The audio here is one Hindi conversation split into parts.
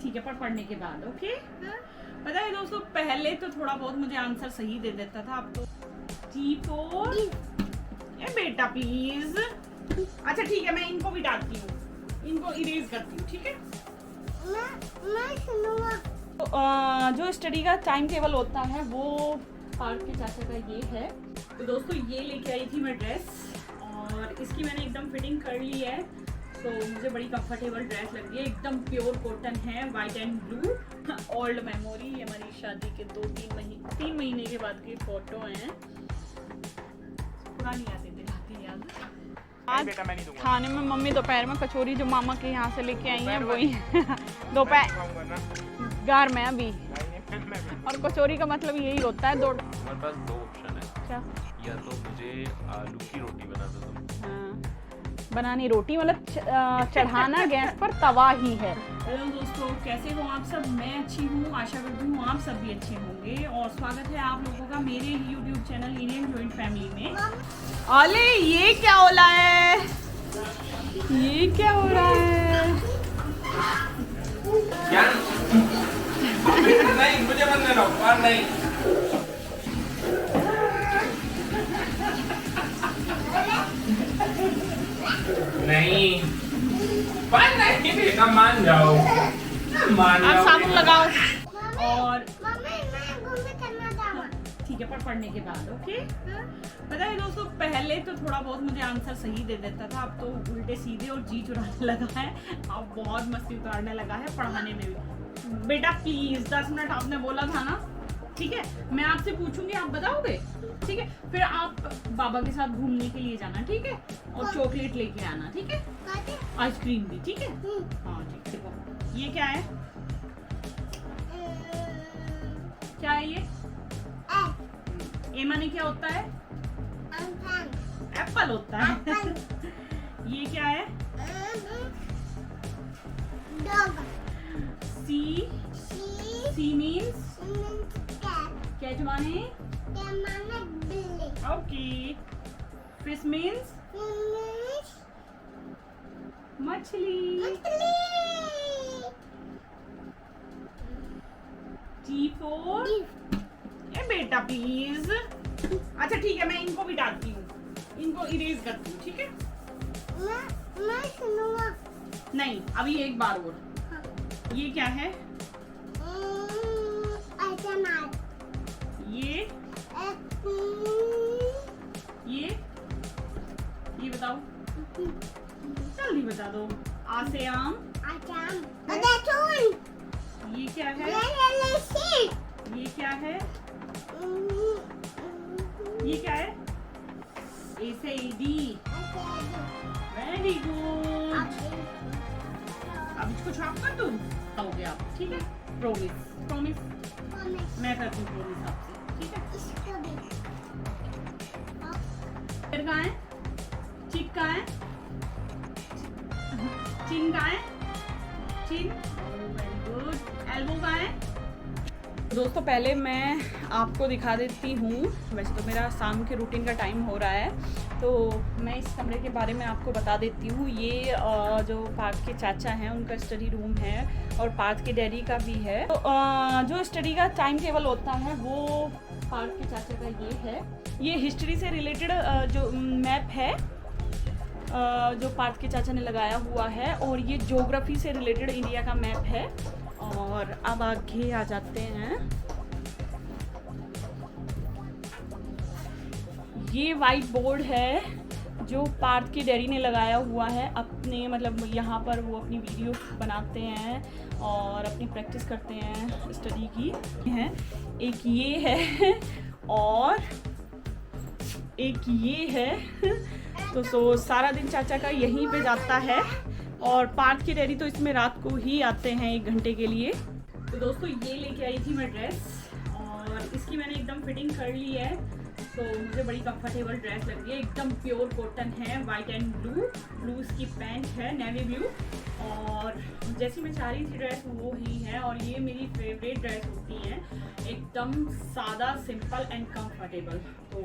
ठीक है, पर पढ़ने के बाद। ओके। पता है दोस्तों, पहले तो थोड़ा बहुत मुझे आंसर सही दे देता था, अब तो T4। ए बेटा प्लीज। अच्छा ठीक है, मैं इनको भी डालती हूँ, इनको इरेज करती हूँ, ठीक है। मैं सुनूंगा। तो, जो स्टडी का टाइम टेबल होता है वो पार्थ के चाचा का ये है। तो दोस्तों ये लेके आई थी मैं ड्रेस, और इसकी मैंने एकदम फिटिंग कर ली है, तो मुझे बड़ी कंफर्टेबल ड्रेस लग रही है। एकदम प्योर कॉटन है, white and blue. Old memory, हमारी शादी के 3 महीने के बाद की फोटो हैं। पुरानी यादें दिलाती याद। आज खाने में मम्मी दोपहर में कचौरी जो मामा के यहाँ से लेके आई हैं वही दोपहर घर में अभी। और कचौरी का मतलब यही होता है हमारे पास 2 ऑप्शन है। क्या? या तो मुझे आलू की रोटी बना दो तुम। बनानी रोटी मतलब चढ़ाना गैस पर तवा ही है। हेलो दोस्तों, कैसे हो आप सब? मैं अच्छी हूँ, आशा करती हूँ आप सब भी अच्छे होंगे। और स्वागत है आप लोगों का मेरे YouTube channel Indian joint family में। अले ये क्या हो रहा है? ये क्या हो रहा है? क्या? नहीं, मुझे बंद करो। और नहीं। नहीं नहीं बेटा, मान जाओ, मान जाओ। आप साबुन लगाओ। और मम्मी मैं घूमने करना था। ठीक है, पर पढ़ने के बाद। ओके। पता है दोस्तों, पहले तो थोड़ा बहुत मुझे आंसर सही दे देता था, अब तो उल्टे सीधे और जी चुराने लगा है। अब बहुत मस्ती उतारने लगा है पढ़ाने में भी। बेटा प्लीज 10 मिनट आपने बोला था ना, ठीक है। मैं आपसे पूछूंगी, आप बताओगे, ठीक है। फिर आप बाबा के साथ घूमने के लिए जाना, ठीक है। और चॉकलेट लेके आना, ठीक है। आइसक्रीम भी, ठीक है। हाँ ठीक। देखो ये क्या है? क्या है ये? ए माने क्या होता है? एप्पल होता है। ये क्या है? सी। सी मीन्स कैट माने ओके। फिश मीन्स मछली। T4। ए बेटा प्लीज। अच्छा ठीक है, मैं इनको भी डालती हूँ, इनको इरेज करती हूँ, ठीक है। मैं सुनूंगा। नहीं, अभी एक बार और। ये क्या है? ये बताओ, जल्दी बता दो। आ से आम। ये क्या है? ये क्या है? ये क्या है? ए से ईडी। Very good. अब इसको छाप कर दूं? हो गया, ठीक है। प्रॉमिस प्रॉमिस मैं करती हूँ प्रॉमिस आपसे, ठीक है। फिर कहाँ है? चिक कहाँ है? चिन कहाँ है? चिन। Very good. एल्बो कहाँ है? दोस्तों पहले मैं आपको दिखा देती हूँ, वैसे तो मेरा शाम के रूटीन का टाइम हो रहा है, तो मैं इस कमरे के बारे में आपको बता देती हूँ। ये जो पार्थ के चाचा हैं उनका स्टडी रूम है, और पार्थ के डैडी का भी है। तो जो स्टडी का टाइम टेबल होता है वो पार्थ के चाचा का ये है। ये हिस्ट्री से रिलेटेड जो मैप है जो पार्थ के चाचा ने लगाया हुआ है, और ये ज्योग्राफी से रिलेटेड इंडिया का मैप है। और अब आगे आ जाते हैं। ये वाइट बोर्ड है जो पार्थ के डैडी ने लगाया हुआ है अपने, मतलब यहाँ पर वो अपनी वीडियो बनाते हैं और अपनी प्रैक्टिस करते हैं स्टडी की है। एक ये है और एक ये है। तो सारा दिन चाचा का यहीं पे जाता है, और पार्थ के डैडी तो इसमें रात को ही आते हैं 1 घंटे के लिए। तो दोस्तों ये लेके आई थी मैं ड्रेस, और इसकी मैंने एकदम फिटिंग कर ली है, तो मुझे बड़ी कंफर्टेबल ड्रेस लग रही है। एकदम प्योर कॉटन है, वाइट एंड ब्लू इसकी पैंट है, नेवी ब्लू, और जैसी मैं चाह रही थी ड्रेस वो ही है। और ये मेरी फेवरेट ड्रेस होती है, एकदम सादा, सिंपल एंड कंफर्टेबल। तो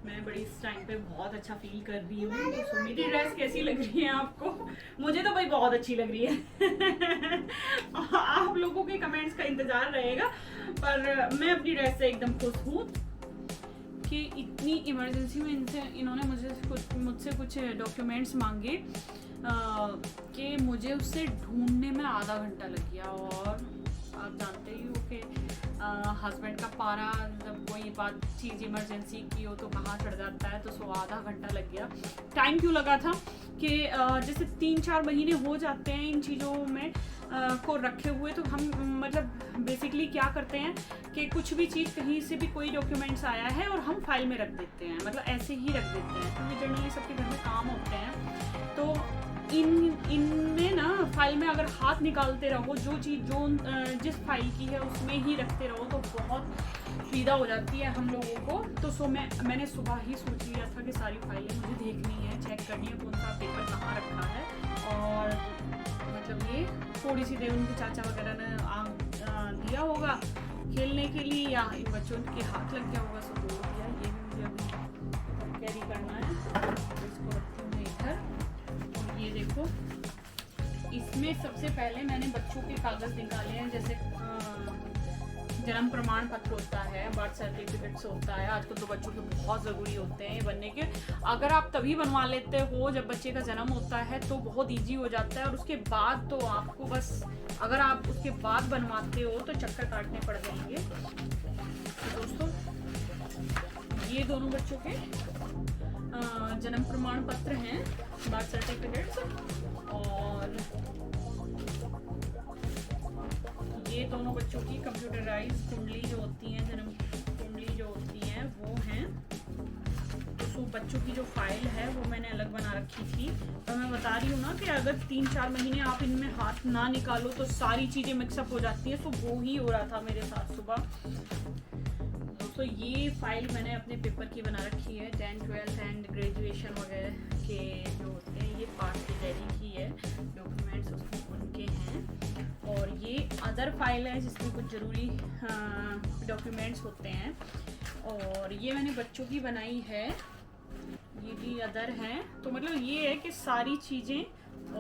मैं बड़ी इस टाइम पे बहुत अच्छा फील कर रही हूँ। तो मेरी ड्रेस कैसी लग रही है आपको? मुझे तो भाई बहुत अच्छी लग रही है। आप लोगों के कमेंट्स का इंतजार रहेगा, पर मैं अपनी ड्रेस से एकदम खुश हूँ कि इतनी इमरजेंसी में इन्होंने मुझसे कुछ डॉक्यूमेंट्स मांगे कि मुझे उससे ढूंढने में आधा घंटा लग गया। और आप जानते ही हो कि हस्बैंड का पारा, जब कोई बात चीज़ इमरजेंसी की हो तो कहाँ चढ़ जाता है, तो आधा घंटा लग गया। टाइम क्यों लगा था कि जैसे 3-4 महीने हो जाते हैं इन चीज़ों में को रखे हुए, तो हम मतलब बेसिकली क्या करते हैं कि कुछ भी चीज़ कहीं से भी कोई डॉक्यूमेंट्स आया है और हम फाइल में रख देते हैं, मतलब ऐसे ही रख देते हैं, क्योंकि जनरली सबके घर में काम होते हैं। तो इनमें ना फाइल में अगर हाथ निकालते रहो, जो चीज़ जो जिस फाइल की है उसमें ही रखते रहो, तो बहुत सुविधा हो जाती है हम लोगों को। तो मैंने सुबह ही सोच लिया था कि सारी फाइलें मुझे देखनी है, चेक करनी है कौन सा पेपर कहाँ रखा है। और मतलब ये थोड़ी सी देर उनके चाचा वगैरह ने दिया होगा खेलने के लिए, या इन बच्चों के हाथ लग गया होगा, सो तोड़ दिया। ये भी मुझे अभी कैरी करना है, इसको रखती हूँ इधर। ये देखो, इसमें सबसे पहले मैंने बच्चों के कागज़ निकाले हैं, जैसे जन्म प्रमाण पत्र होता है, बर्थ सर्टिफिकेट्स होता है। आजकल तो बच्चों के बहुत ज़रूरी होते हैं बनने के। अगर आप तभी बनवा लेते हो जब बच्चे का जन्म होता है तो बहुत इजी हो जाता है, और उसके बाद तो आपको बस, अगर आप उसके बाद बनवाते हो तो चक्कर काटने पड़ जाएंगे। तो दोस्तों, ये दोनों बच्चों के जन्म प्रमाण पत्र हैं, बर्थ सर्टिफिकेट्स, और ये दोनों बच्चों की कंप्यूटराइज कुंडली जो होती हैं, जन्म कुंडली जो होती हैं वो हैं। तो बच्चों की जो फाइल है वो मैंने अलग बना रखी थी। तो मैं बता रही हूँ ना कि अगर 3-4 महीने आप इनमें हाथ ना निकालो तो सारी चीज़ें मिक्सअप हो जाती हैं। तो वो ही हो रहा था मेरे साथ सुबह। तो ये फाइल मैंने अपने पेपर की बना रखी है, 10th 12th एंड ग्रेजुएशन वगैरह के जो होते हैं, ये पार्ट की डेरी की है, डॉक्यूमेंट्स उसमें उनके हैं। और ये अदर फाइल है जिसमें कुछ ज़रूरी डॉक्यूमेंट्स होते हैं। और ये मैंने बच्चों की बनाई है, ये भी अदर हैं। तो मतलब ये है कि सारी चीज़ें,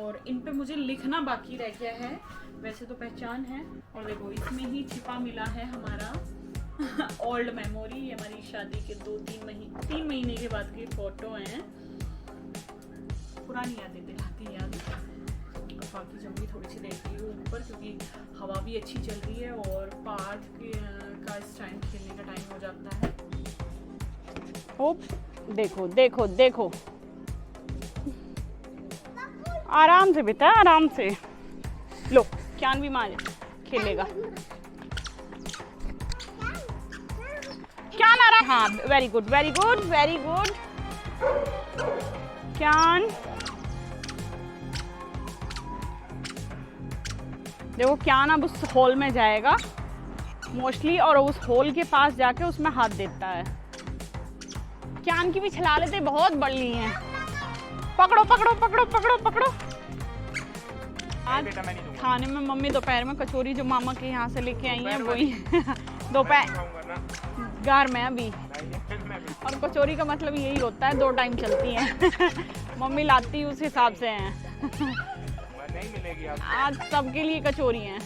और इन पे मुझे लिखना बाकी रह गया है। वैसे तो पहचान है। और देखो, इसमें ही छिपा मिला है हमारा ओल्ड मेमोरी, हमारी शादी के 3 महीने के बाद की फोटो हैं। पुरानी यादें दिलाती याद। बाकी जब भी थोड़ी सी देख रही हूँ ऊपर, क्योंकि हवा भी अच्छी चल रही है और पार्क का इस टाइम खेलने का टाइम हो जाता है। होप, देखो देखो देखो, आराम से बेटा, आराम से। लो, क्यान भी मार खेलेगा। क्यान आ रहा है? हाँ, very good very good very good. क्यान देखो, क्यान अब उस होल में जाएगा मोस्टली, और उस होल के पास जाके उसमें हाथ देता है। क्यान की भी छलालतें बहुत बढ़ ली हैं। पकड़ो पकड़ो पकड़ो पकड़ो पकड़ो। आज खाने में मम्मी दोपहर में कचौरी जो मामा के यहाँ से लेके आई हैं वही दोपहर घर में अभी। और कचौरी का मतलब यही होता है, 2 टाइम चलती हैं। मम्मी लाती उस हिसाब से हैं। नहीं मिलेगी आपको। आज सबके लिए कचौरी हैं।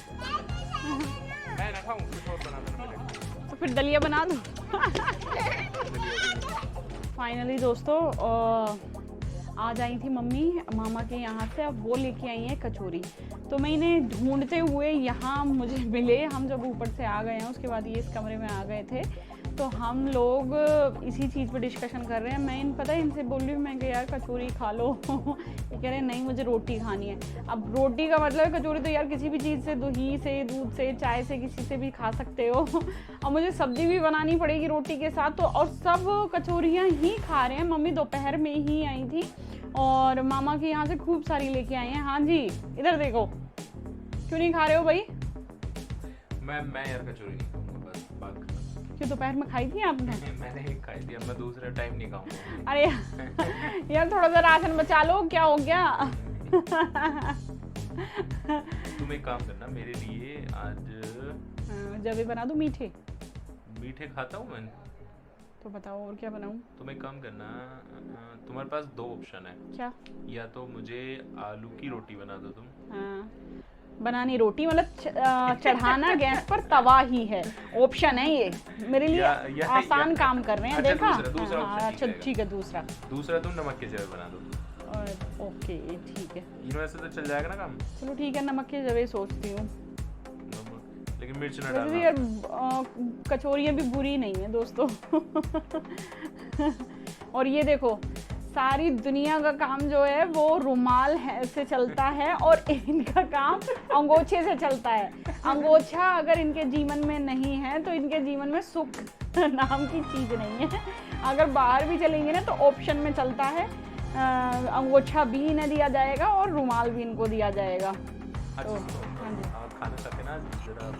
मैं ना खाऊं, कुछ और बना दो। तो फिर दलिया बना दूं। फाइनली दोस्तों, आज आई थी मम्मी मामा के यहाँ से, अब वो लेके आई हैं कचौरी। तो मैं इन्हें ढूंढते हुए यहाँ मुझे मिले। हम जब ऊपर से आ गए हैं उसके बाद ये इस कमरे में आ गए थे, तो हम लोग इसी चीज़ पे डिस्कशन कर रहे हैं। मैं पता है इनसे बोल रही हूँ, मैं कि यार कचौरी खा लो। ये कह रहे नहीं, मुझे रोटी खानी है। अब रोटी का मतलब है कचौरी तो यार किसी भी चीज़ से, दही से, दूध से, चाय से, किसी से भी खा सकते हो। और मुझे सब्जी भी बनानी पड़ेगी रोटी के साथ। तो और सब कचौरियाँ ही खा रहे हैं। मम्मी दोपहर में ही आई थी और मामा के यहाँ से खूब सारी लेके आई हैं। हाँ जी, इधर देखो। क्यों नहीं खा रहे हो भाई? मैं यार कचौरी नहीं खाऊंगा, बस बात खत्म। क्यों, दोपहर में खाई थी आपने? मैंने एक खाई थी, अब मैं दूसरा टाइम नहीं खाऊंगा। अरे यार थोड़ा सा राशन बचा लो, क्या हो गया? तुम एक काम करना मेरे लिए आज। जब भी बना दूं मीठे। मीठे खाता हूँ मैं। तो बताओ और क्या बनाऊं? तुम एक काम करना, तुम्हारे पास दो ऑप्शन है। क्या? या तो मुझे आलू की रोटी बना दो तुम। हाँ, बनानी रोटी मतलब चढ़ाना गैस पर तवा ही है, ऑप्शन है ये मेरे लिए। या आसान काम कर रहे हैं। अच्छा, देखा? दूसरा हाँ, option अच्छा ठीक ठीक है। दूसरा तुम नमक के जवे बना दो। और ओके ठीक है, इनमें से तो चल जाएगा ना काम। चलो ठीक है, नमक के जवे सोचती हूँ। लेकिन मिर्च ना वैसे भी डालना। यार कचौरियाँ भी बुरी नहीं है दोस्तों। और ये देखो, सारी दुनिया का काम जो है वो रुमाल से चलता है और इनका काम अंगोछे से चलता है। अंगोछा अगर इनके जीवन में नहीं है तो इनके जीवन में सुख नाम की चीज़ नहीं है। अगर बाहर भी चलेंगे ना तो ऑप्शन में चलता है, अंगोछा भी इन्हें दिया जाएगा और रुमाल भी इनको दिया जाएगा। अच्छा, हाँ जी। खाना खाते ना जरा।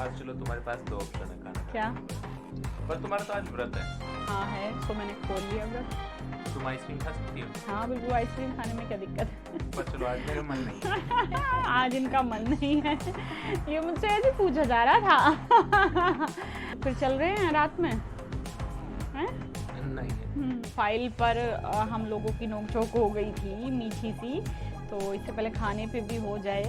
आज चलो तुम्हारे पास दो ऑप्शन है खाना। क्या? पर तुम्हारा तो आज व्रत है। हाँ है, तो मैंने खोल लिया अगर। तुम आइसक्रीम खा सकती हो। हाँ बिल्कुल, आइसक्रीम खाने में क्या दिक्कत है? पर चलो आज मेरा मन नहीं। आज इनका मन नहीं है, ये मुझसे ऐसे पूछा जा रहा था। फिर चल रहे हैं रात में हैं? नहीं है। फाइल पर हम लोगों की नोकझोंक हो गई थी मीठी सी, तो इससे पहले खाने पे भी हो जाए।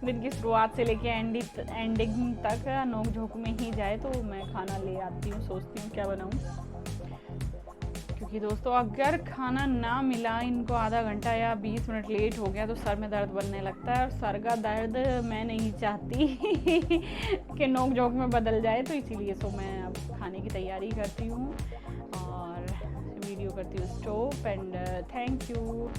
दिन की शुरुआत से लेके एंडिंग तक नोकझोंक में ही जाए, तो मैं खाना ले आती हूँ, सोचती हूँ क्या बनाऊँ। क्योंकि दोस्तों अगर खाना ना मिला इनको, आधा घंटा या 20 मिनट लेट हो गया तो सर में दर्द बनने लगता है, और सर का दर्द मैं नहीं चाहती कि नोक-झोंक में बदल जाए। तो इसीलिए मैं अब खाने की तैयारी करती हूँ और वीडियो करती हूँ स्टॉप। And thank you.